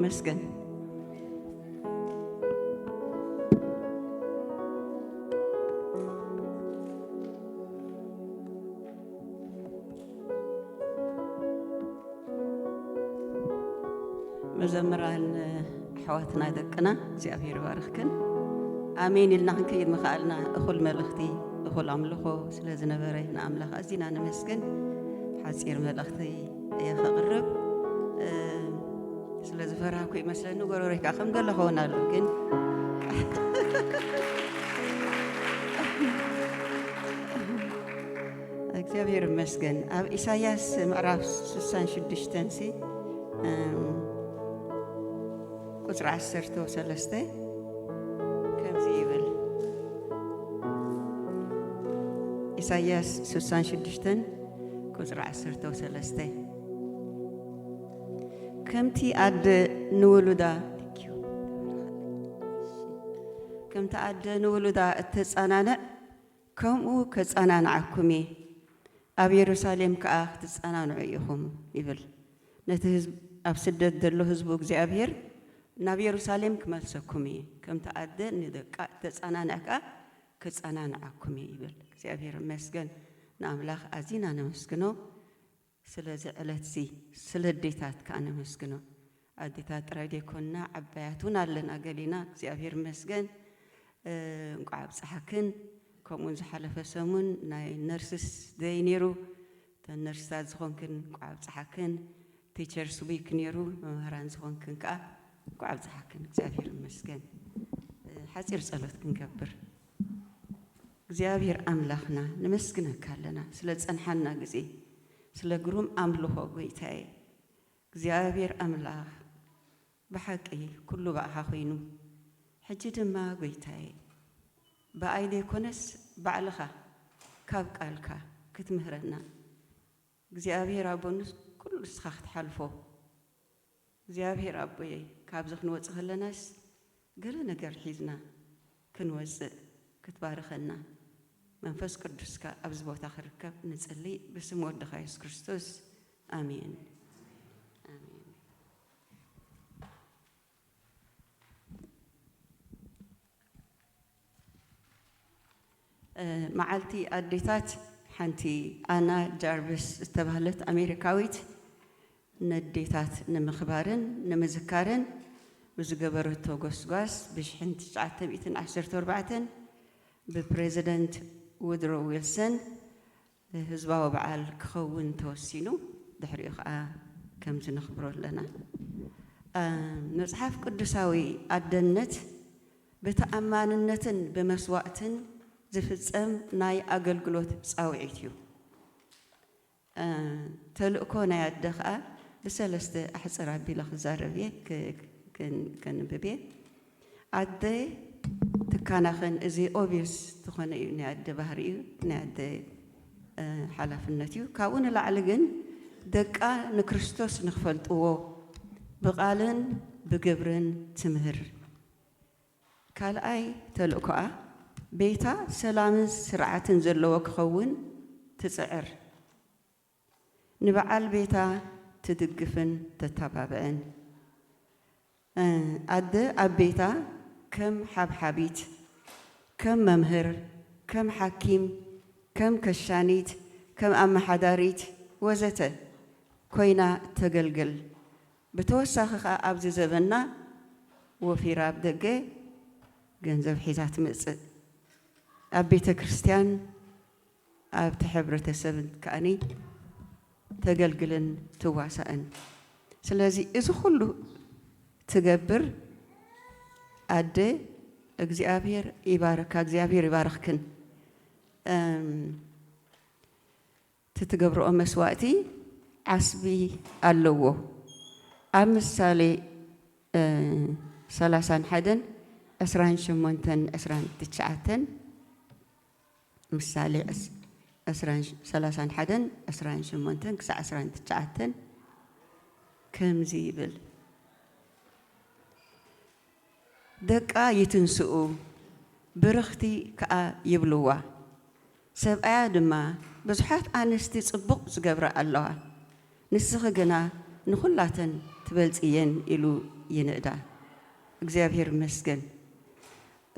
مسكن مزمران حواتنا دقنا زيافير بارخكن آمين إلنا كيد مخالنا أخل ملختي أخل عملخو سلازنا برينا عملخ أزينا نمسكن حسير ملختي يا خقرب سلاز فراكو مثلا نقولوريك أخم قال لخونا لكن زيافير مسكن أب إساياس معرف سسان شدشتنسي قصر عسرتو سلسته كم زيبل إساياس سسان شدشتن قصر عسرتو سلسته كمتي أد نولدا كمتي أد نولدا التسانانا كم كتسانانا عكمي أبي يروساليم كأخ تسانانا عيهم يبل نتهز أبسدد دلو هزبوك زي أبير نبي يروساليم كمال سكومي كم تأدى ندك تسأنا كتسأنا عكومي يبل زي أبير مسجن نعملخ أزينا نمسكنه سلزعلت زي سلديتات كأنا مسكنه أديتات رادي كنا عباياتنا لنا قالينا زي أبير مسجن نقعب صحكن كمون زحلف سمون ناي نرسس دينيرو تنرسات زخونكن نقعب صحكن تيشر سويك نيرو مهران زخونكن كأ قعب زحكن زافير مسكن حسير صلوت كنكبر زافير أملاخنا نمسكنا كلنا سلز أنحنا جزي سلجروم أملوه قويتاي زافير أملاخ بحقي كله بقى خوينو حجد ما قويتاي بأيدي كونس بعلخا كاب قالكا كتمهرنا زافير أبونس كل سخت حلفو زيابير أبوي كابزخ نوصخ لناس قال نقر حيزنا كنوزق كتبارخنا منفس قدسك أبزبوت آخرك نصلي باسم ولد خيس كريستوس آمين آمين معلتي أديتات حنتي أنا جاربس استبهلت أمريكاويت نديتات نمخبارن نمذكارن بزجبرتو غوسغاس بشحن 1914 ببريزيدنت وودرو ويلسون هزباو بعال كخون توسينو دحريقا كم زنخبرو لنا مصحف قدساوي أدنت بتأماننتن بمسوأتن زفصم ناي أغلغلوت صاوعيتيو تلقونا يدخا بسلسة أحسر عبي لخزاربية كان ببيه عدي تكانخن إزي أوبيس تخون نعد بحريو نعد حلاف النتيو كاون العلقن دقا نكريستوس نخفلت أوو بقالن بقبرن تمهر كالأي تلقوا بيتا سلام سرعة زلوك خون تسعر نبعال بيتا تدقفن تتابعن أد أبيتا كم حبيت كم ممهر كم حكيم كم كشانيت كم أم حداريت وزته كوينا تقلقل بتوسخ أبز زبنا وفي راب دقة جنزب حيزات مصر أبيتا كريستيان أبت حبرة السبن كأني تقلقلن تواسأن سلازي إذا خلو تجبر أدي أجزابير يبارك أجزابير يباركن تتجبروا مسواتي عصبي اللوو أمثالي سلاسان حدن أسران شمونتن أسران تشعتن مثالي أسران سلاسان حدن أسران شمونتن كسا أسران تشعتن كم زيبل دقا يتنسؤوا برختي كأ يبلوا سبعا دما بزحات أنستي صبق زقبر الله نسخ جنا نخلاتن تبلزيين إلو ينقدا እግዚአብሔር ይመስገን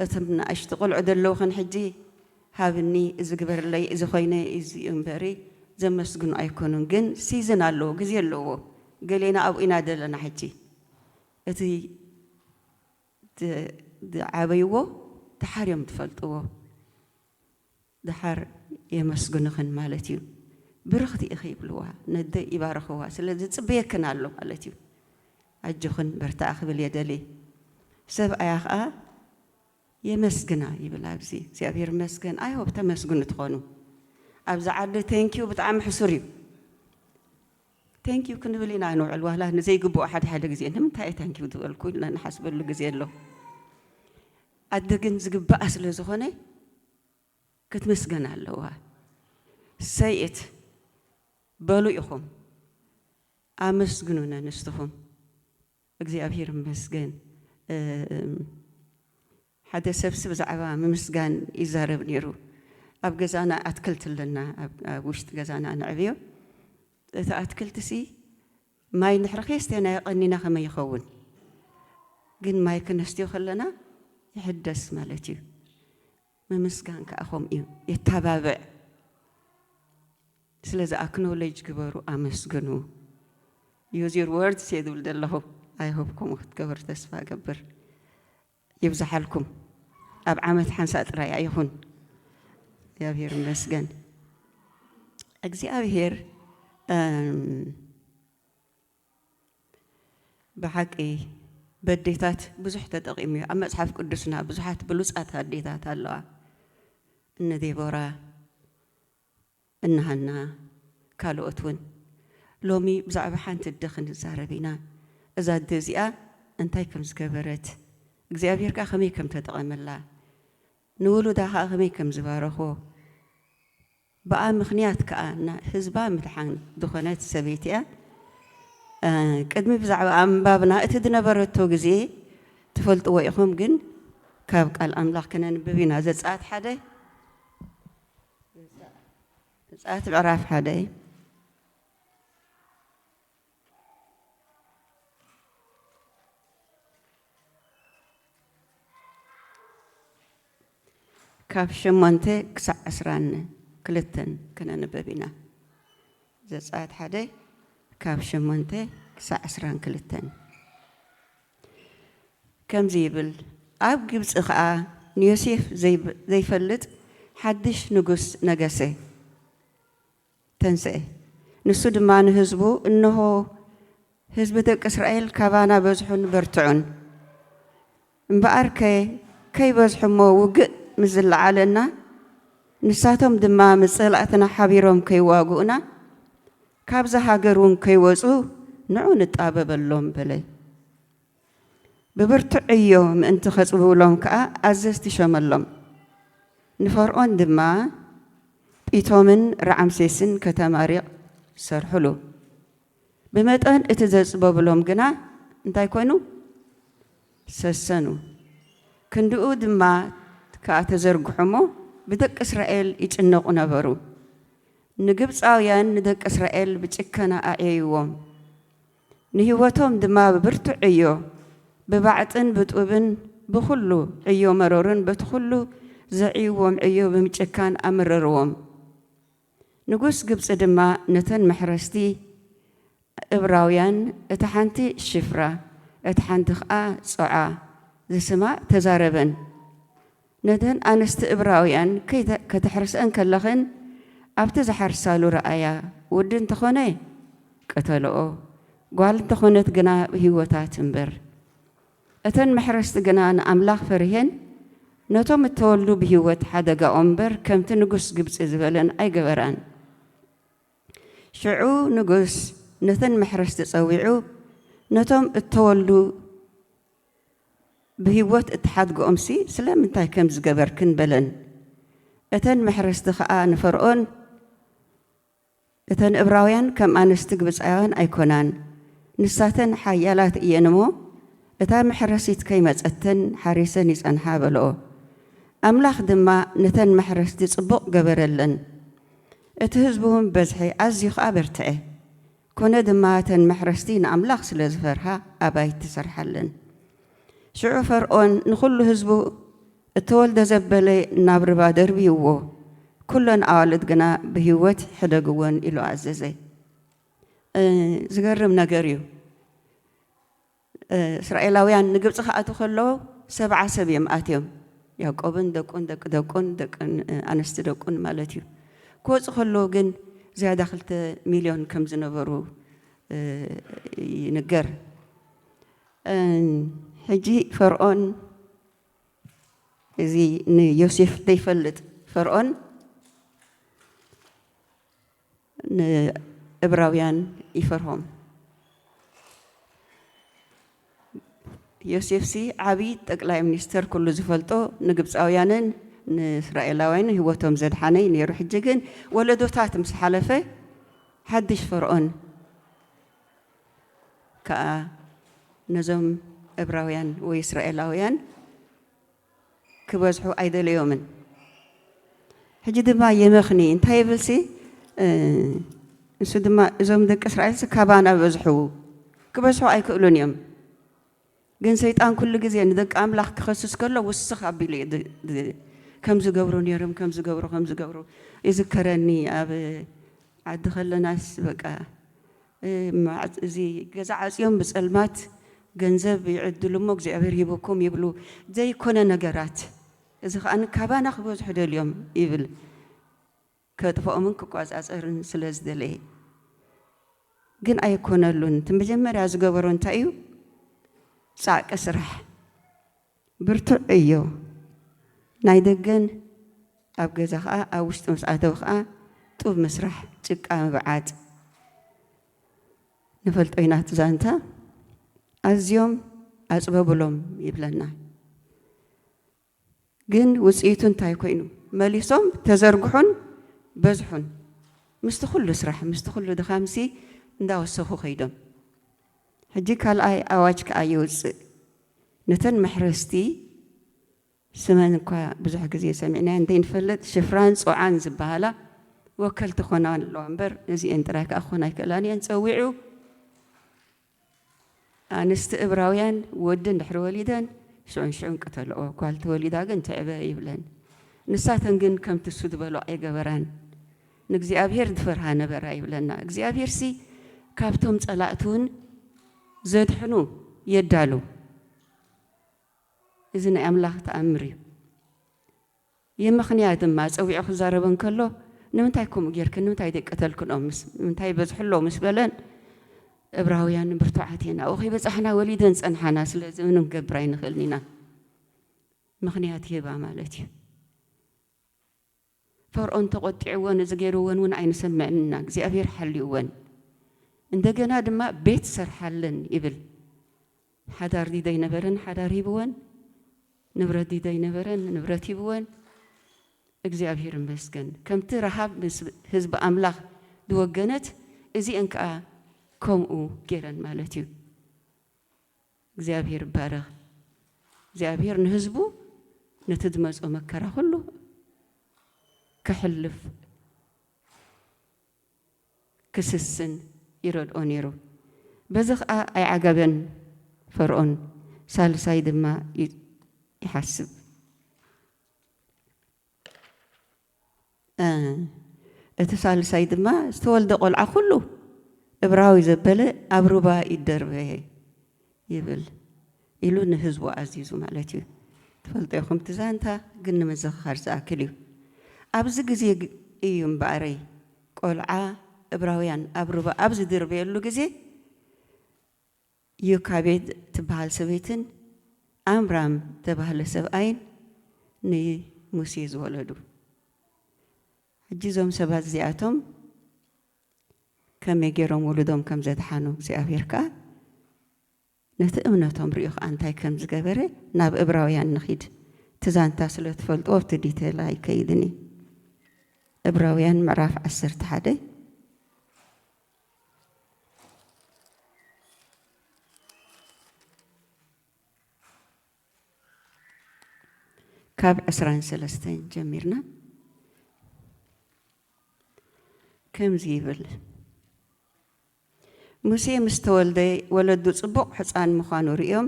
እተምና አሽተቆል ዑደለው ኸን ሕጂ ሃብኒ ዝግበር ላይ ዝኾይነ እምበሪ ዘመስግኑ አይኮኑን ግን ሲዝን አለው ጊዜ አለው ገሌና አብኢና ደለና ሕጂ እቲ ዓበይዎ ተሓርዮም ትፈልጥዎ ድሓር የመስግኑኽን ማለት እዩ ብርኽቲ ኢኺ ይብልዋ ነደ ይባረኽዋ ስለዚ ጽበየክን ኣሎ ማለት እዩ አጅኹን በርታ አኽብል የደሊ ሰብ አያኻ የመስግና ይብል ኣብዚ እግዚአብሔር መስገን አይሆብ ተመስግኑ ትኾኑ ኣብዚ ዓዲ ቴንኪዩ ብጣዕሚ ሕሱር እዩ ቴንኪዩ ክንብል ኢና ንውዕል ዋላ ንዘይግብኦ ሓደ ግዜ ንምንታይ ቴንኪዩ ትበልኩ ኢልና ንሓስበሉ ግዜ ኣሎ ኣደ ግን ዝግባእ ስለ ዝኾነ ክትመስገን ኣለዋ ሰይእት በሉ ኢኹም ኣመስግኑነ ንስትኹም እግዚአብሔር ይመስገን ሓደ ሰብስብ ብዛዕባ ምምስጋን ይዛረብ ነይሩ ኣብ ገዛና ኣትክልት ኣለና ኣብ ውሽጢ ገዛና ንዕብዮ እቲ ኣትክልት ሲ ማይ ንሕረኸስተና ቀኒና ከመይ ይኸውን ግን ማይ ክነስትዮ ከለና ይሕደስ ማለት እዩ ምምስጋን ከኣኹም እዩ የተባብዕ ስለዚ ኣክኖሌጅ ግበሩ ኣመስግኑ use your words የድብል ደለኹ አይሆብኩም ክትገበር ተስፋ ገብር ይብዛሓልኩም ኣብ ዓመት ሓንሳ ጥራይ አይኹን እግዚአብሔር ይመስገን እግዚአብሔር ብሓቂ በዴታት ብዙሕ ተጠቂሙ ኣብ መጽሓፍ ቅዱስና ብዙሓት ብሉጻት ኣዴታት ኣለዋ እነ ዴቦራ እነ ሃና ካልኦት እውን ሎሚ ብዛዕባ ሓንቲ እደ ክንዛረብ ኢና እዛ እደ እዚኣ እንታይ ከም ዝገበረት እግዚአብሔር ከዓ ከመይ ከም ተጠቐመላ ንውሉዳ ከዓ ከመይ ከም ዝባረኾ በኣ ምኽንያት ከዓ ህዝባ ምድሓን ዝኾነት ሰበይቲ እያ ቅድሚ ብዛዕባ ኣንባብና እቲ ዝነበረቶ ግዜ ትፈልጥዎ ኢኹም ግን ካብ ቃል ኣምላኽ ከነንብብ ኢና ዘፀአት ሓደ ዘፀአት ምዕራፍ ሓደ ካብ 8 ክሳብ 12 ከነንብብ ኢና ዘፀአት ሓደ ካብ 8 ክሳብ 12 ከምዚ ይብል ኣብ ግብፂ ከዓ ንዮሴፍ ዘይፈልጥ ሓድሽ ንጉስ ነገሰ ተንስአ ንሱ ድማ ንህዝቡ እነሆ ህዝቢ ደቂ እስራኤል ካባና በዝሑን በርትዑን እምበኣር ከይበዝሑሞ ውግእ ምዝለዓለና ንሳቶም ድማ ምፅላእትና ሓቢሮም ከይዋግኡና ካብዛ ሃገር እውን ከይወፁ ንዑ ንጣበበሎም በለ ብብርቱዕ ዕዮ ምእንቲ ኸፅብብሎም ከዓ ኣዘዝቲ ሾመሎም ንፈርዖን ድማ ጲቶምን ረዓምሴስን ከተማ ሪቕ ሰርሑሉ ብመጠን እቲ ዘፅበብሎም ግና እንታይ ኮይኑ ሰሰኑ ክንድኡ ድማ ከዓ ተዘርግሖሞ ብደቂ እስራኤል ይጭነቁ ነበሩ ንግብፃውያን ንደቂ እስራኤል ብጭከና ኣዕየይዎም ንህይወቶም ድማ ብብርቱዕ ዕዮ ብባዕጥን ብጡብን ብኩሉ ዕዮ መረሩን በቲ ኩሉ ዘዕይዎም ዕዮ ብምጭካን ኣመረርዎም ንጉስ ግብፂ ድማ ነተን መሕረስቲ ዕብራውያን እቲ ሓንቲ ሽፍራ እቲ ሓንቲ ከዓ ጾዓ ዝስማ ተዛረበን ነተን ኣንስቲ ዕብራውያን ከተሕርስአን ከለኽን ኣብቲ ዝሓርሳሉ ረኣያ ውዲ እንተኾነ ቀተልኦ ጓል እንተኾነት ግና ብሂወታት እምበር እተን መሕረስቲ ግና ንኣምላኽ ፈሪሄን ነቶም እተወልዱ ብሂወት ሓደጋኦም እምበር ከምቲ ንጉስ ግብፂ ዝበለን ኣይገበራን ሽዑ ንጉስ ነተን መሕረስቲ ፀዊዑ ነቶም እተወልዱ ብሂወት እተሓድግኦም ሲ ስለምንታይ ከም ዝገበርክን በለን እተን መሕረስቲ ከዓ ንፈርዖን እተን ዕብራውያን ከም ኣንስቲ ግብፃውያን ኣይኮናን ንሳተን ሓያላት እየን እሞ እታ መሕረሲት ከይመፀተን ሓሪሰን ይፀንሓ በልኦ ኣምላኽ ድማ ነተን መሕረስቲ ፅቡቕ ገበረለን እቲ ህዝቢ እውን በዝሒ ኣዝዩ ከዓ በርትዐ كون دماتن محرستين أملاخ سلزفرها أبايت تسرحلن شعو فرعون نخل هزبو التولد زبلي نابربا دربيوو كلن أولد جنا بهوت حدقون إلو عززي زقرم نقريو إسرائيلاويان نقبت خاطو خلو 7 سبيم آتيوم يعقوبن دقن أنست دقن مالتيو كوز خلو جن زيادة دخلت 1,000,000 كم زنبرو ينقر حجي فرعون زي يوسف تيفلت فرعون إبراويان يفرهم يوسف سي عبيد تقلع منستر كل زفلتو نقبس أويانن إسرائيلاوين هوتهم زاد حنين يروح الجيجن ولدو تاتم سحلفه حدش فرعون كا نزم إبراويان وإسرائيلاويان كبزحو أيضا اليومن حجد ما يمخني انتهي بلسي نسود ما زوم دك إسرائيل سكابانا بزحو كبزحو أي كقولون يوم جن سيطان كل جزء ندك أملاخ تخصص كله وسخ أبيلي كم زجورون يرم كم زجورو يذكرني أب عد خلنا ناس بقى مع زي جزع يوم بس المات جنزب يعدلوا مك زي أبير يبوكم يبلو زي كنا نجارات إذا أنا كابانا خبز حدا اليوم يبل كتفق منك قاس أسرن سلز دليه جن أي كنا لون تمجمع راز جورون تايو ساق أسرح برتو أيو نايدجن أبجى زخاء أو استمس أتوخاء طوب مسرح تك بعد نفلت أينات زانتا أزيوم أسبابلهم يبلنا جن وسيتون تايكوينو ماليسوم تزرقحون بزحون مستخل سرح مستخل دخامسي نداو السخو خيدم هجيك هالأي أواجك أيوز نتن محرستي سمعنا كوا بزح جزية سمعنا عندين فلت شفران صعان زبالة وكلت خنان لومبر نزي انتراك أخونا كلاني نسويعو أنست إبراويان ودن دحر وليدان شعون قتلوا قالت وليدا جن تعبا يبلن نساتن جن كم تسود بلو أي جبران نجزي أبير دفرها نبرا يبلنا نجزي أبير سي كابتهم طلعتون زاد حنو يدالو إذن أملاك تأمري يمخنيات ما تسوي أخو زاربن كله نمتايكم غيرك نمتاي ديك قتلكن أمس نمتاي بزحلو مسبلن إبراهيم برتوعتنا أخي بس إحنا وليدن صنحنا سلازم نقبرين خلينا مخنيات يبا مالتي فرعون تقطعون زغيرون ون عين سمعنا زي أبير حليون እንደገና ድማ ቤት ሰርሐልን ይብል ሓዳር ዲዳይ ነበረን ሓዳር ይብወን ንብረት ዲዳይ ነበረን ንብረት ይብወን እግዚአብሔር ይመስገን ከምቲ ረሃብ ህዝብ አምላኽ ድወገነት እዚአን ከዓ ከምኡ ገረን ማለት እዩ እግዚአብሔር ባረኽ እግዚአብሔር ንህዝቡ ነቲ ዝመፅኦ መከራ ሁሉ كحلف كسسن يرد أونيرو بزخ أي عجبن فرعون سال سايد ما يحسب اتصال سايد ما استولد قلعة كله إبراهيم زبلة أبروبا يدربه يبل يلون هزو عزيزو مالتي تفلت يخم تزانتا قلنا مزخار ساكليو أبز جزي يوم بعري قلعة إبراهيم أبروبا أبز دربه يلو جزي يكابد تبهال سبيتن أمرام تبهال سبعين ني موسيز ولدو جزهم سبات زياتهم كم يجرون ولدهم كم زاد حانو زي أفيركا نتأمنتهم ريخ أنتي كم زجبرة ناب إبراهيم نخيد تزان تاسلت فلت أوف تديتيل هاي كيدني إبراهيم معرف عسرت حدا كاب أسران سلستين جميرنا كم زيبل ሙሴ ምስ ተወልደ ወለዱ ጽቡቕ ሕፃን ምዃኑ ርዮም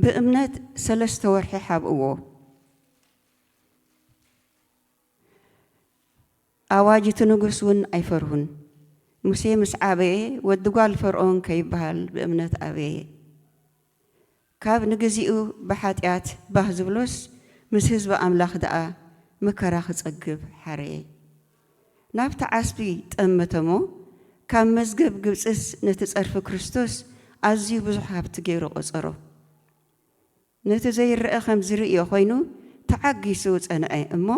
ብእምነት 3 ወርሒ ሓብእዎ። ኣዋጅቲ ንጉስ እውን ኣይፈርሁን። ሙሴ ምስ ዓበየ ወዲ ጓል ፈርዖን ከይበሃል ብእምነት ኣበየ። ካብ ንግዚኡ ብሓጢኣት ባህ ዝብሎስ ምስ ህዝቢ ኣምላኽ ደኣ መከራ ክጸግብ ሓረየ። ናብቲ ዓስቢ ጠመተሞ ካብ መዝገብ ግብፅስ ነቲ ጸርፊ ክርስቶስ ኣዝዩ ብዙሕ ሃብቲ ገይሩ ቖጸሮ። ነቲ ዘይርአ ከም ዝርእዮ ኮይኑ ተዓጊሱ ጸንዐ እሞ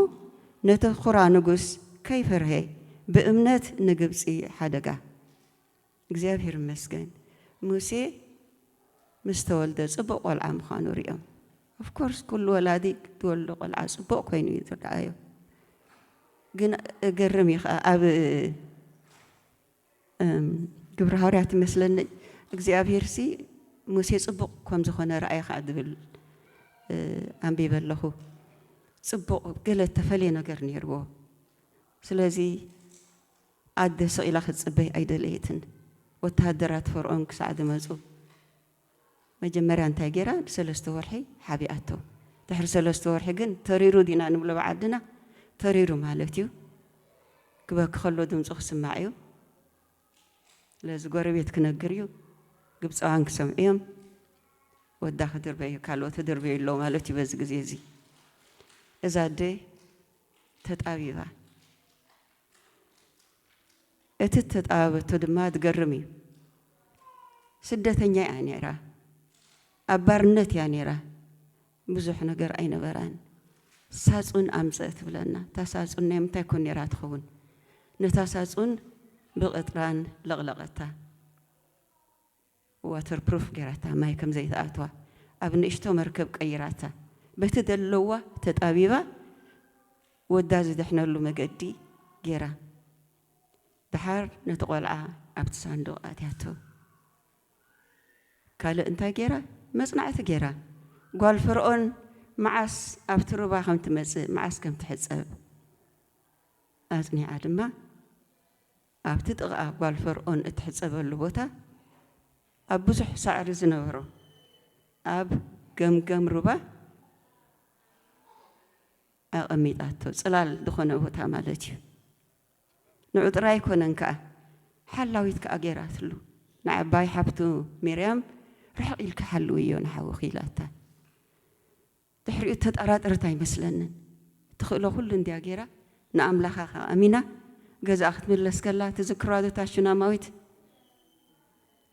ነቲ ኹራ ንጉስ ከይፈርሀ ብእምነት ንግብፂ ሓደጋ። እግዚኣብሔር ይመስገን። ሙሴ ምስ ተወልደ ጽቡቕ ቆልዓ ምዃኑ ርዮም። ኦፍኮርስ ኩሉ ወላዲ ትወልዶ ቆልዓ ጽቡቕ ኮይኑ እዩ ዝረአዮ። ግን እገርም እዩ ኸዓ ኣብ ግብረ ሐዋርያት ይመስለኒ እግዚኣብሔር ሲ ሙሴ ጽቡቕ ከም ዝኾነ ረኣየ ኸዓ ድብል ኣንቢበ ኣለኹ። ጽቡቕ ገለ ተፈልየ ነገር ነይርዎ። ስለዚ ኣደ ሰቂላ ክትጽበይ ኣይደለየትን። ወታደራት ፈርዖን ክሳዕ ዝመፁ መጀመርያ እንታይ ጌራ 3 ወርሒ ሓቢኣቶ። ድሕሪ 3 ወርሒ ግን ተሪሩ ዲና ንብሎ በዓድና ተሪሩ ማለት እዩ። ክበክ ከሎ ድምፁ ክስማዕ እዩ። ስለዚ ጎረቤት ክነግር እዩ። ግብፃውያን ክሰምዑ እዮም። ወዳ ክድርበዩ ካልኦት ክድርበዩ ኣለዉ ማለት እዩ። በዚ ግዜ እዚ እዛ ኣደ ተጣቢባ እቲ ተጣበበቶ ድማ ትገርም እዩ። ስደተኛ እያ ነይራ፣ ኣብ ባርነት እያ ነይራ፣ ብዙሕ ነገር ኣይነበራን። ሳጹን ኣምፀእ ትብለና። እታ ሳጹን ናይ ምንታይ ኮን ነይራ ትኸውን? ነታ ሳጹን ብቕጥራን ለቕለቐታ፣ ዋተር ፕሩፍ ጌራታ፣ ማይ ከም ዘይተኣትዋ ኣብ ንእሽቶ መርከብ ቀይራታ። በቲ ደለዋ ተጣቢባ ወዳ ዝድሕነሉ መገዲ ጌራ ድሓር ነቲ ቆልዓ ኣብቲ ሳንዱቕ ኣትያቶ። ካልእ እንታይ ጌራ? መጽናዕቲ ጌራ። ጓል ፈርዖን መዓስ ኣብቲ ሩባ ከም ትመጽእ መዓስ ከም ትሕፀብ ኣጽኒዓ ድማ ኣብቲ ጥቓ ጓል ፈርዖን እትሕፀበሉ ቦታ ኣብ ብዙሕ ሳዕሪ ዝነበሮ ኣብ ገምገም ሩባ ኣቐሚጣቶ። ጽላል ዝኾነ ቦታ ማለት እዩ። ንዑ ጥራይ ኣይኮነን ከዓ ሓላዊት ከዓ ጌራትሉ። ንዓባይ ሓፍቱ ሚርያም ርሕቕ ኢልካ ሓልው እዮ ንሓወኺ ኢላታ። ድሕሪኡ ተጠራጥርታ ኣይመስለንን። ትኽእሎ ኩሉ እንድያ ጌራ ንኣምላኻ ከዓ ኣሚና ገዛኣ ክትምለስ ከላ ትዝክሯ ታ ሹናማዊት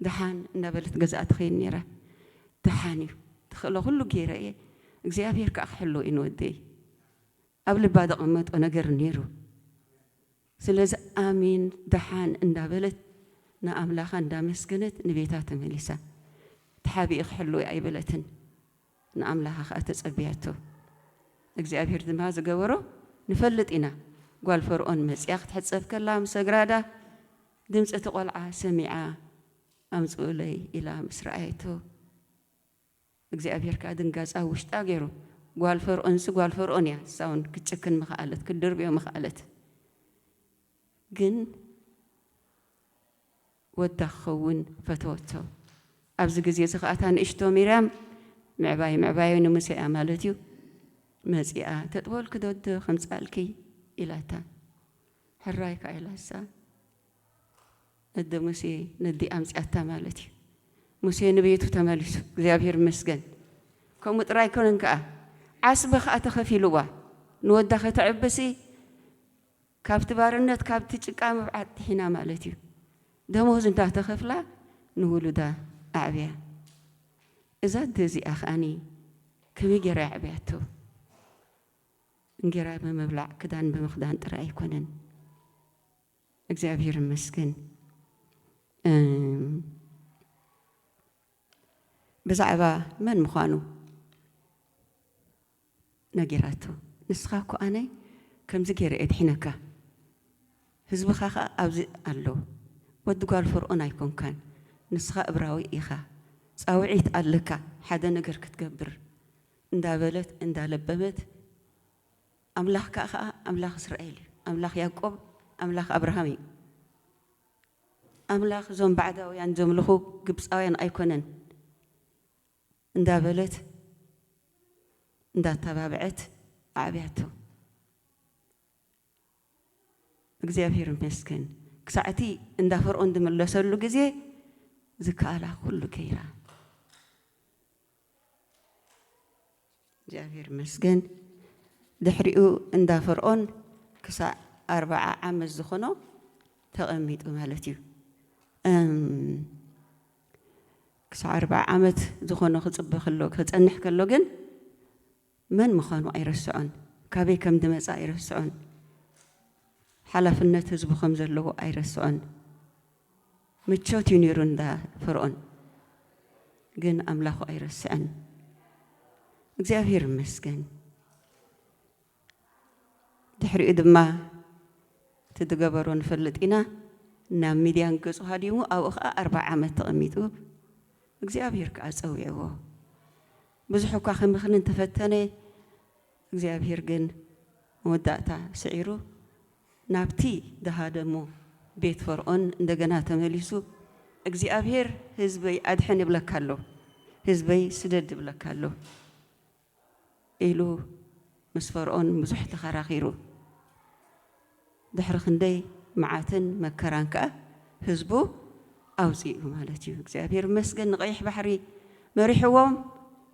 ድሓን እንዳበለት ገዛኣ ትኸይድ ነይራ። ድሓን እዩ ትኽእሎ ኩሉ ገይረ እየ እግዚኣብሔር ከዓ ክሕልው እዩ ንወደይ ኣብ ልባ ዘቐመጦ ነገር ነይሩ። ስለዚ ኣሚን ድሓን እንዳበለት ንኣምላኻ እንዳመስገነት ንቤታ ተመሊሳ ተሓቢኡ ክሕልው እያ ኣይበለትን። ንኣምላኻ ከዓ ተጸብያቶ። እግዚኣብሔር ድማ ዝገበሮ ንፈልጥ ኢና። ጓል ፈርዖን መጽያ ክትሕፀብ ከላ ምስ ሰግራዳ ድምፂ እቲ ቆልዓ ሰሚዓ ኣምጽኡለይ ኢላ ምስ ረኣየቶ እግዚኣብሔር ከዓ ድንጋጻ ውሽጣ ገይሩ። ጓል ፈርዖንሲ ጓል ፈርዖን እያ ሳውን ክትጭክን ምኽኣለት ክትድርብዮ ምኽኣለት። ግን ወዳ ክኸውን ፈተወቶ። ኣብዚ ግዜ እዚ ከዓ እታ ንእሽቶ ሚርያም ምዕባይ ንሙሴ እያ ማለት እዩ መጺኣ ተጥበልክ ዶዶ ከምፃልኪ ኢላታ ሕራይ ከዓ ኢላሳ ነዲ ሙሴ ነዲ ኣምፅያታ ማለት እዩ። ሙሴ ንቤቱ ተመሊሱ እግዚኣብሔር ይመስገን። ከምኡ ጥራይ ኮነን ከዓ ዓስቢ ከዓ ተኸፊልዋ ንወዳ ከተዕብሲ ካብቲ ባርነት ካብቲ ጭቃ ምብዓት ትሒና ማለት እዩ። ደሞዝ እንዳተኸፍላ ንውሉዳ ኣዕብያ። እዛ ደዚኣ ከዓኒ ከመይ ጌራ ኣዕብያቶ? እንጌራ ብምብላዕ ክዳን ብምኽዳን ጥራይ ኣይኮነን። እግዚኣብሔር ይመስገን። ብዛዕባ መን ምዃኑ ነጊራቶ። ንስኻ እኮ ኣነ ከምዚ ገይረ እየ ድሒነካ፣ ህዝብኻ ኸ ኣብዚ ኣሎ፣ ወዲ ጓል ፈርዖን ኣይኮንካን፣ ንስኻ እብራዊ ኢኻ፣ ፃውዒት ኣለካ ሓደ ነገር ክትገብር እንዳበለት እንዳለበመት ኣምላኽ ከዓ ኣምላኽ እስራኤል እዩ፣ ኣምላኽ ያዕቆብ፣ ኣምላኽ ኣብርሃም እዩ። أملاخ زوم بعده ويان زوم لخو جبس أوين أيكونن እንዳ በለት እንዳ ተባብዐት ዓብያቶ እግዚአብሔር ይመስገን ክሳዕቲ እንዳ ፈርዖን ድመለሰሉ ጊዜ ዝካላ ሁሉ ከይራ እግዚአብሔር ይመስገን ድሕሪኡ እንዳ ፈርዖን ክሳዕ 40 ዓመት ዝኾኖ ተቐሚጡ ማለት እዩ ክሳዕ 40 ዓመት ዝኾኖ ክጽብኽ ከሎ ክጸንሕ ከሎ ግን መን ምዃኑ ኣይረስዖን ካበይ ከም ድመጻ ኣይረስዖን ሓላፍነት ህዝቡ ከም ዘለዎ ኣይረስዖን ምቾት እዩ ነይሩ እንዳ ፈርዖን ግን ኣምላኹ ኣይረስዐን እግዚአብሔር ይመስገን ድሕሪኡ ድማ ትድገበሮ ንፈልጥ ኢና ናብ ሚድያን ገጹ ሃዲሙ ኣብኡ ኸዓ 40 ዓመት ተቐሚጡ እግዚአብሔር ከአጸውዕዎ ብዙሕ እኳ ከምኽንን ተፈተነ እግዚአብሔር ግን መወዳእታ ስዒሩ ናብቲ ደሃደሞ ቤት ፈርዖን እንደገና ተመሊሱ እግዚአብሔር ህዝበይ አድሕን ይብለካሎ ህዝበይ ስደድ ይብለካሎ ኢሉ ምስ ፈርዖን ብዙሕ ተኸራኺሩ ድሕሪ ክንደይ መዓትን መከራን ከዓ ህዝቡ أوصيه مالتي እግዚአብሔር መስገን ንቀይሕ ባሕሪ መሪሕዎም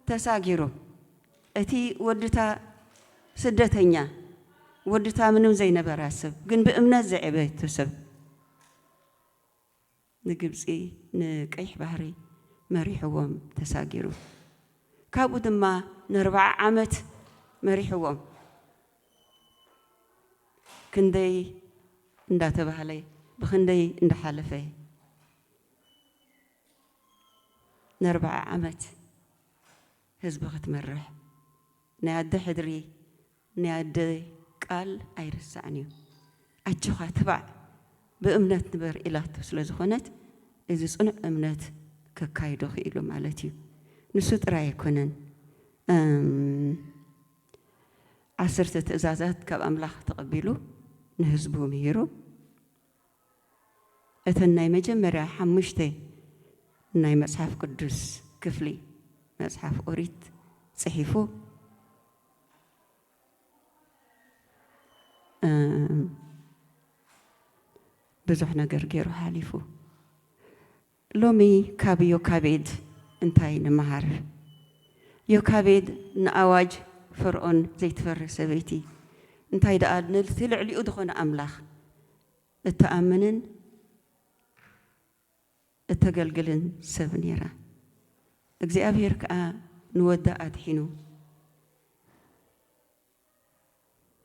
ተሳጊሩ እቲ ወድታ ስደተኛ ወድታ ምንም ዘይነበራ ሰብ ግን ብእምነት ዘዕበየ ሰብ ንግብፂ ንቀይሕ ባሕሪ መሪሕዎም ተሳጊሩ ካብኡ ድማ ን40 ዓመት መሪሕዎም ክንደይ እንዳተባህለ ብክንደይ እንዳሓለፈ ن4 ዓመት ህዝቢ ክትመርሕ ናይ ኣደ ሕድሪ ናይ ኣደ ቃል ኣይርሳዕን እዩ ኣቸኻ ትባዕ ብእምነት ንበር ኢላቶ ስለ ዝኾነት እዚ ጽኑዕ እምነት ከካይዶ ክኢሉ ማለት እዩ ንሱ ጥራይ ኣይኮነን 10 ትእዛዛት ካብ ኣምላኽ ተቐቢሉ ንህዝቡ ምሂሩ እተን ናይ መጀመርያ 5 ናይ መጽሐፍ ቅዱስ ክፍሊ መጽሐፍ ኦሪት ጽሒፉ ብዙሕ ነገር ገይሩ ሓሊፉ ሎሚ ካብ ዮካቤድ እንታይ ንመሃር ዮካቤድ ንኣዋጅ ፈርዖን ዘይትፈርህ ሰበይቲ እንታይ ደኣ ንልቲ ልዕሊኡ ዝኾነ ኣምላኽ እተኣምንን እተገልግልን ሰብ ነይራ እግዚአብሔር ከዓ ንወዳ ኣድሒኑ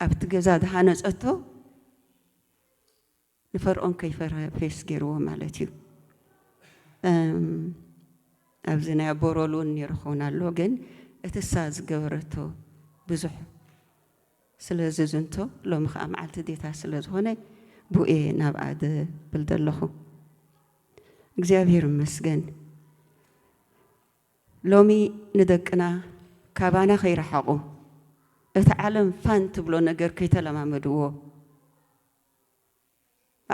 ኣብቲ ገዛ ድሃነፀቶ ንፈርዖን ከይፈርፌስ ገይርዎ ማለት እዩ ኣብዚ ናይ ቦሮሉን ይረኸውና ኣሎ ግን እትሳ ዝገበረቶ ብዙሕ ስለ ዝዝንቶ ሎሚ ከዓ መዓልቲ ዴታ ስለ ዝኾነ ቡኤ ናብኣ ድብል ዘለኹ እግዚአብሔር ይመስገን ሎሚ ንደቅና ካባና ከይረሓቁ እቲ ዓለም ፋን ትብሎ ነገር ከይተለማመድዎ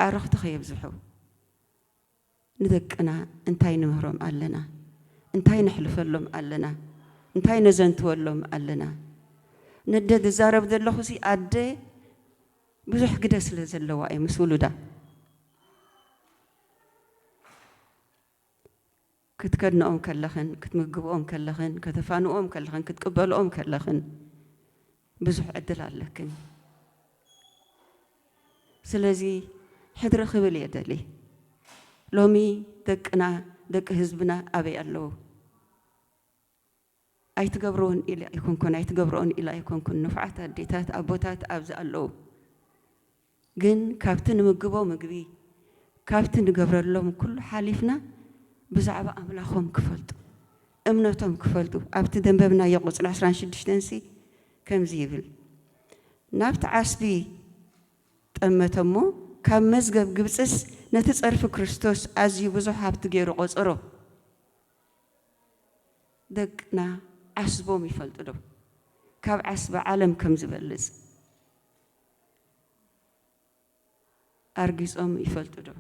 ኣዕርኽቲ ከየብዝሑ ንደቅና እንታይ ንምህሮም ኣለና እንታይ ንሕልፈሎም ኣለና እንታይ ነዘንትወሎም ኣለና ነደ ዝዛረብ ዘለኹ ሲ ኣደ ብዙሕ ግደ ስለ ዘለዋ እየ ምስ ውሉዳ ክትከድንኦም ከለኽን ክትምግብኦም ከለኽን ከተፋንኦም ከለኽን ክትቅበልኦም ከለኽን ብዙሕ ዕድል ኣለክን ስለዚ ሕድሪ ክብል የደሊ ሎሚ ደቅና ደቂ ህዝብና ኣበይ ኣለዉ ኣይትገብሮን ኢላ ኣይኮንኩን ኣይትገብሮን ኢላ ኣይኮንኩን ንፉዓት ኣዴታት ኣቦታት ኣብዚ ኣለዉ ግን ካብቲ ንምግቦ ምግቢ ካብቲ ንገብረሎም ኩሉ ሓሊፍና ብዛዕባ ኣምላኾም ክፈልጡ እምነቶም ክፈልጡ ኣብቲ ደንበብናዮ ቁፅሪ 16 ከምዚ ይብል ናብቲ ዓስቢ ጠመቶሞ ካብ መዝገብ ግብፅስ ነቲ ፀርፊ ክርስቶስ ኣዝዩ ብዙሕ ሃብቲ ገይሩ ቆፅሮ ደቅና ዓስቦም ይፈልጡ ዶ ካብ ዓስቢ ዓለም ከም ዝበልፅ ኣርጊፆም ይፈልጡ ዶ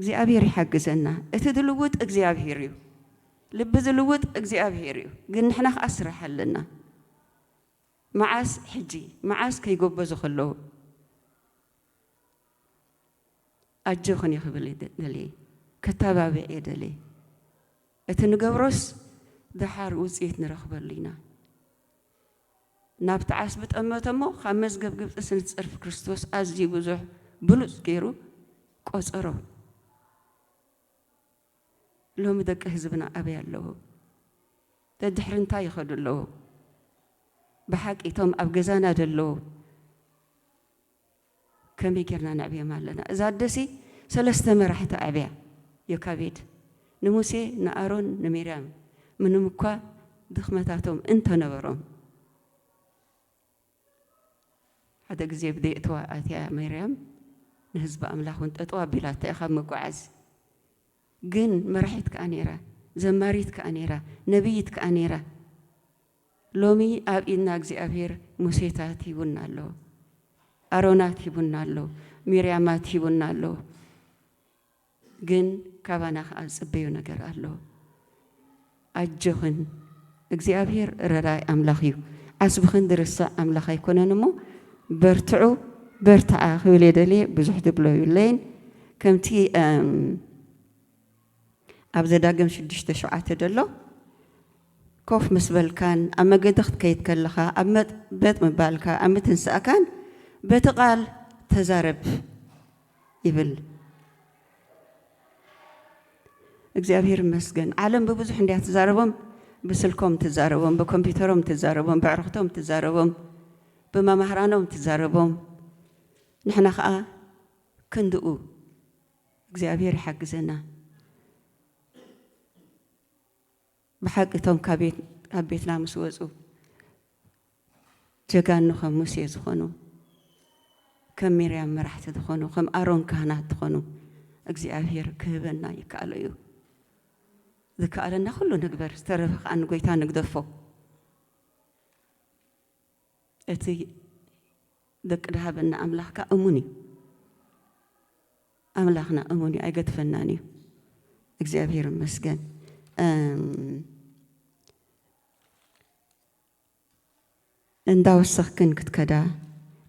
እግዚአብሔር ይሐግዘና እቲ ድልውጥ እግዚአብሔር እዩ ልብ ዝልውጥ እግዚአብሔር እዩ ግን ንሕና ከዓ ስራሕ ኣለና መዓስ ሕጂ መዓስ ከይጎበዙ ከለዉ ኣጀኹን ይኽብል ደልየ ከተባብዕ ደልየ እቲ ንገብሮስ ድሓር ውፅኢት ንረኽበሉ ኢና ናብቲ ዓስቢ ጠመተ እሞ ካብ መዝገብ ግብፂ ስንፅርፊ ክርስቶስ ኣዝዩ ብዙሕ ብሉፅ ገይሩ ቆፀሮ ሎሚ ደቂ ህዝብና ኣበይ ኣለዎ ደድሕሪ እንታይ ይኸዱ ኣለዎ ብሓቂ እቶም ኣብ ገዛና ደለዎ ከመይ ጌርና ነዕብዮም ኣለና እዛ ኣደሲ 3 መራሕቲ ኣዕብያ ዮካቤድ ንሙሴ ንኣሮን ንሚርያም ምንም እኳ ድኽመታቶም እንተነበሮም ሓደ ግዜ ብደይእትዋ ኣትያ ሚርያም ንህዝቢ ኣምላኽ እውን ጠጠው ኣቢላታ ኢኻ መጓዓዝ ግን መራሒት ከዓ ነይራ ዘማሪት ከዓ ነይራ ነቢይት ከዓ ነይራ ሎሚ ኣብ ኢድና እግዚኣብሔር ሙሴታት ሂቡና ኣሎ ኣሮናት ሂቡና ኣሎ ሚርያማት ሂቡና ኣሎ ግን ካባና ከዓ ዝፅበዩ ነገር ኣሎ ኣጀኽን እግዚኣብሔር ረዳይ ኣምላኽ እዩ ዓስብኽን ድርስዕ ኣምላኽ ኣይኮነን እሞ በርትዑ በርትዓ ክብል የደልየ ብዙሕ ድብሎ ይብለይን ከምቲ ኣብ ዘዳግም 6:7 ደሎ ኮፍ ምስ በልካን ኣብ መገዲ ክትከይድ ከለኻ ኣብ መጥበጥ ምባልካ ኣብ ምትንሳእካን በቲ ቃል ተዛረብ ይብል እግዚአብሔር ይመስገን ዓለም በብዙሕ እንዲያ ተዛረቦም ብስልኮም ተዛረቦም በኮምፒውተሮም ተዛረቦም በዕርኽቶም ተዛረቦም በመምህራኖም ተዛረቦም ንሕና ከዓ ክንድኡ እግዚአብሔር ይሓግዘና ብሓቂ እቶም ካብ ቤትና ምስ ወፁ ጀጋኑ ከም ሙሴ ዝኾኑ ከም ሚርያም መራሕቲ ዝኾኑ ከም ኣሮን ካህናት ዝኾኑ እግዚአብሔር ክህበና ይከኣሎ እዩ ዝከኣለና ኩሉ ንግበር ዝተረፈ ከዓ ንጎይታ ንግደፎ እቲ ደቂ ድሃበና ኣምላኽካ እሙን እዩ ኣምላኽና እሙን እዩ ኣይገድፈናን እዩ እግዚአብሔር ይመስገን እንዳወሰኽክን ክትከዳ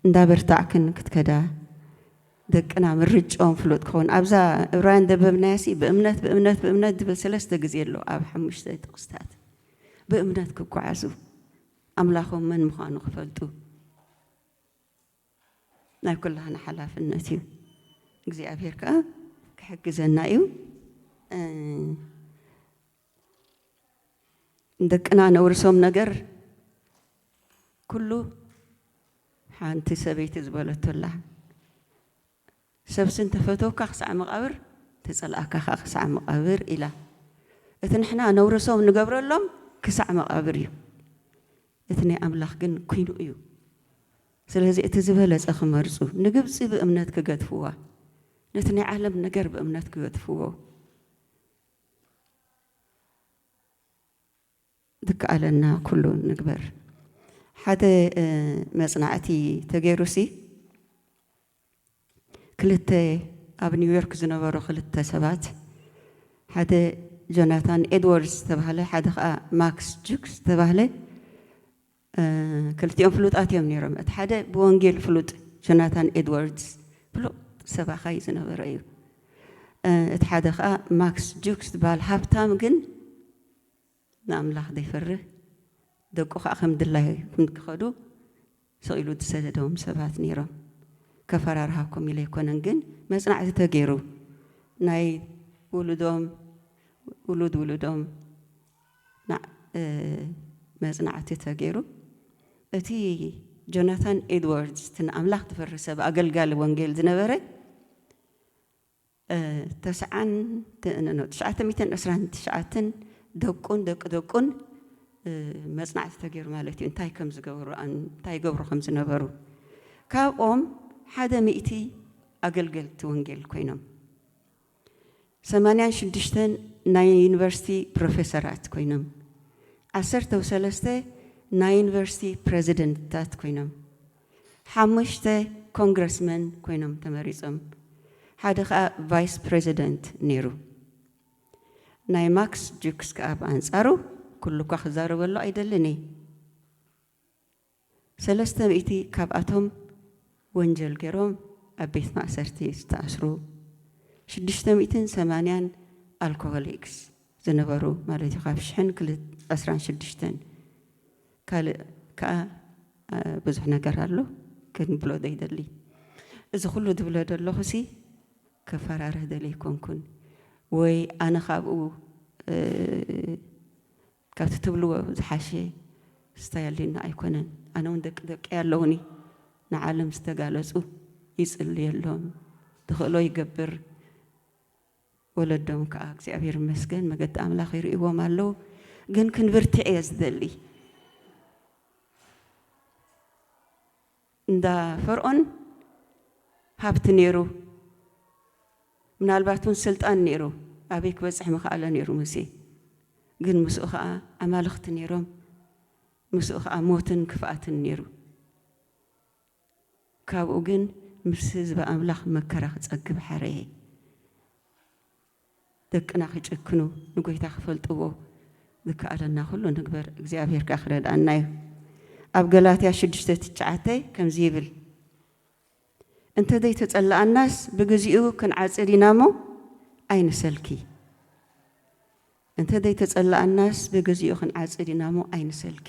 እንዳበርታዕክን ክትከዳ ደቅና ምርጫኦም ፍሉጥ ክኸውን ኣብዛ ዕብራውያን ደበብናያሲ ብእምነት ብእምነት ብእምነት ድብል 3 ግዜ ኣሎ ኣብ 5 ጥቕስታት ብእምነት ክጓዓዙ ኣምላኾም መን ምዃኑ ክፈልጡ ናይ ኩላህና ሓላፍነት እዩ እግዚኣብሔር ከዓ ክሕግዘና እዩ ደቅና ነውርሶም ነገር ኩሉ ሓንቲ ሰበይቲ ዝበለቶላ ሰብስን ተፈተውካ ክሳዕ መቃብር ተፀልኣካ ክሳዕ መቃብር ኢላ እቲ ንሕና ነውርሶም ንገብረሎም ክሳዕ መቃብር እዩ እቲ ናይ ኣምላኽ ግን ኩይኑ እዩ ስለዚ እቲ ዝበለፀ ክመርፁ ንግብፂ ብእምነት ክገድፍዋ ነቲ ናይ ዓለም ነገር ብእምነት ክገድፍዎ ድከኣለና ኩሉ ንግበር ሓደ መጽናዕቲ ተገይሩሲ ክልተ ኣብ ኒውዮርክ ዝነበሩ ክልተ ሰባት ሓደ ጆናታን ኤድዋርድስ ተባህለ ሓደ ከዓ ማክስ ጁክስ ተባህለ ክልቲኦም ፍሉጣት እዮም ነይሮም እቲ ሓደ ብወንጌል ፍሉጥ ጆናታን ኤድዋርድስ ፍሉጥ ሰባኻይ ዝነበረ እዩ እቲ ሓደ ከዓ ማክስ ጁክስ ዝበሃል ሃብታም ግን ንኣምላኽ ዘይፈርህ ደቁ ከዓ ከም ድላይ ክኸዱ ሰቂሉ ዝሰደዶም ሰባት ነይሮም ከፈራርሃኩም ኢለ ኣይኮነን ግን መጽናዕቲ ተገይሩ ናይ ውሉዶም መጽናዕቲ ተገይሩ እቲ ጆናታን ኤድዋርድስ እቲ ንኣምላኽ ዝፈርህ ሰብ ኣገልጋሊ ወንጌል ዝነበረ 929 ደቁን መጽናዕቲ ተገይሩ ማለት እዩ እንታይ ከም ዝገብሩ እንታይ ይገብሩ ከም ዝነበሩ ካብኦም 100 ኣገልገልቲ ወንጌል ኮይኖም 86 ናይ ዩኒቨርሲቲ ፕሮፌሰራት ኮይኖም 13 ናይ ዩኒቨርሲቲ ፕሬዚደንትታት ኮይኖም 5 ኮንግረስመን ኮይኖም ተመሪፆም ሓደ ከዓ ቫይስ ፕሬዚደንት ነይሩ ናይ ማክስ ጁክስ ከዓ ብኣንጻሩ ኩሉ እኳ ክዛረበሉ ኣይደልን እየ 300 ካብኣቶም ወንጀል ገይሮም ኣብ ቤት ማእሰርቲ ዝተኣስሩ 680 ኣልኮሆሊክስ ዝነበሩ ማለት እዩ ካብ 2026 ካልእ ከዓ ብዙሕ ነገር ኣሎ ክንብሎ ዘይደሊ እዚ ኩሉ ዝብሎ ዘለኹ ሲ ከፈራርህ ደሊ ይኮንኩን ወይ ኣነ ካብኡ ካብቲ ትብልዎ ዝሓሸ ስታይልና ኣይኮነን ኣነ እውን ደቂ ኣለውኒ ንዓለም ዝተጋለፁ ይጽልየሎም ትኽእሎ ይገብር ወለዶም ከዓ እግዚአብሔር ይመስገን መገዲ ኣምላኽ ይርእይዎም ኣለዉ ግን ክንብርትዕ እየ ዝደሊ እንዳ ፈርዖን ሃብቲ ነይሩ ምናልባት እውን ስልጣን ነይሩ ኣበይ ክበፅሕ ምኽኣለ ነይሩ ሙሴ ግን ምስኡ ከዓ ኣማልኽቲ ነይሮም ምስኡ ከዓ ሞትን ክፍኣትን ነይሩ ካብኡ ግን ምስ ህዝቢ ኣምላኽ መከራ ክጸግብ ሓረየ ደቅና ክጭክኑ ንጎይታ ክፈልጥዎ ዝከኣለና ኩሉ ንግበር እግዚኣብሔር ካ ክረድኣና እዩ ኣብ ገላትያ 6:9 ከምዚ ይብል እንተ ዘይተጸላኣናስ ብግዚኡ ክንዓጽድ ኢና እሞ ኣይንሰልኪ እንተ ዘይተጸላኣናስ ብግዚኡ ክንዓጽድ ኢና እሞ ኣይንሰልኪ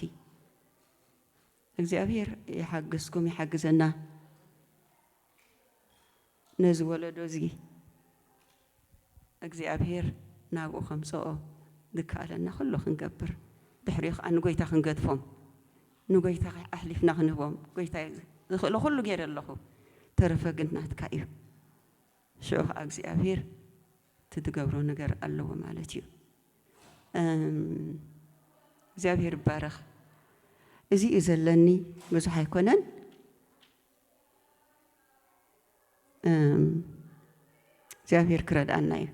እግዚአብሔር ይሓግዝኩም ይሓግዘና ነዚ ወለዶ እዚ እግዚአብሔር ናብኡ ከምፅኦ ዝከኣለና ኩሉ ክንገብር ድሕሪኡ ከዓ ንጎይታ ክንገድፎም ንጎይታ ኣሕሊፍና ክንህቦም ጎይታ ዝኽእሎ ኩሉ ገይረ ኣለኹ ተረፈ ግን ናትካ እዩ ሽዑ ከዓ እግዚአብሔር ትትገብሮ ነገር ኣለዎ ማለት እዩ እግዚአብሔር ይባረኽ እዚ እዩ ዘለኒ ብዙሕ ኣይኮነን እግዚአብሔር ክረድኣና እዩ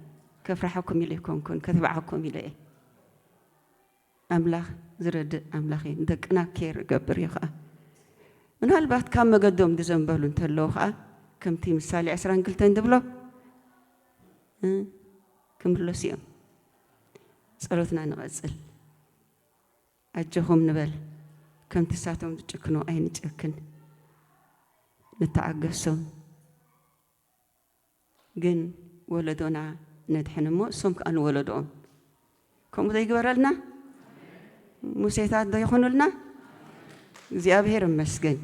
ከፍራሐኩም ኢለ ይኮንኩን ከተባዓኩም ኢለ እየ ኣምላኽ ዝረድእ ኣምላኽ እዩ ንደቅና ኬር ይገብር እዩ ከዓ ምናልባት ካብ መገዶም ዝዘንበሉ እንተለዉ ከዓ ከምቲ ምሳሌ 22 ዝብሎ ክምለሱ እዮም ጸሎትና ንቐጽል ኣጀኹም ንበል ከምቲ ሳቶም ዝጭክኑ ኣይንጭክን ንተዓገሶም ግን ወለዶና ነድሕን እሞ እሶም ከዓ ንወለዶኦም ከምኡ ዘይግበረልና ሙሴታት ዘይኾኑልና እግዚአብሔር ይመስገን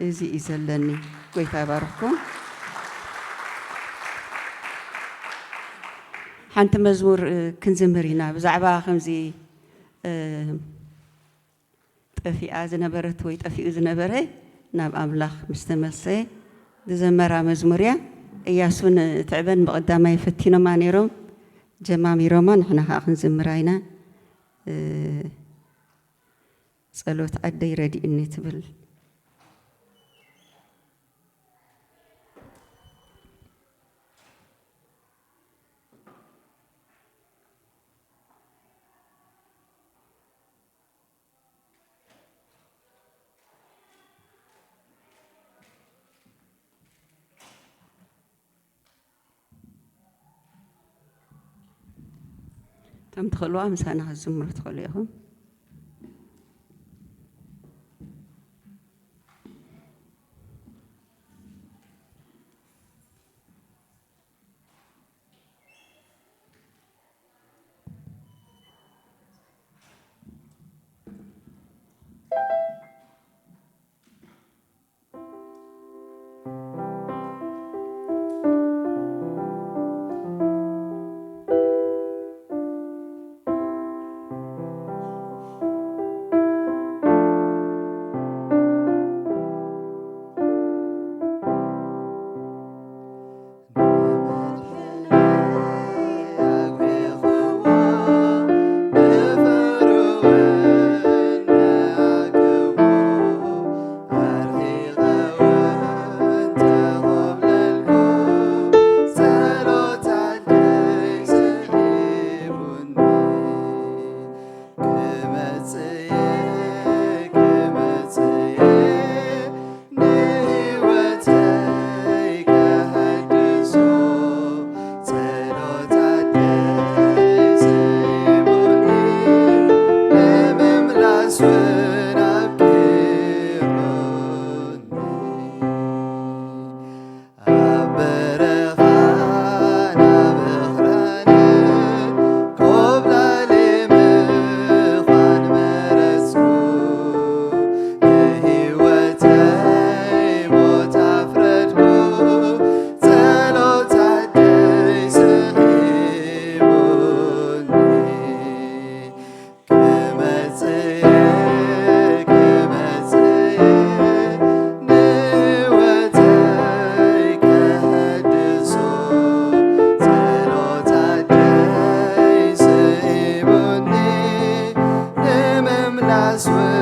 እዚ እዩ ዘለኒ ጎይታ ይባርኽኩም ሓንቲ መዝሙር ክንዝምር ኢና ብዛዕባ ከምዚ ጠፊኣ ዝነበረት ወይ ጠፊኡ ዝነበረ ናብ ኣምላኽ ምስ ተመሰየ ዝዘመራ መዝሙር እያ እያሱን ትዕበን ብቐዳማይ ፈቲኖማ ነይሮም ጀማሚሮማ ንሕና ከዓ ክንዝምራ ኢና ጸሎት ኣደይ ረዲእኒ ትብል تم تخلوها مسانا هالزمرة تخليهم አስወ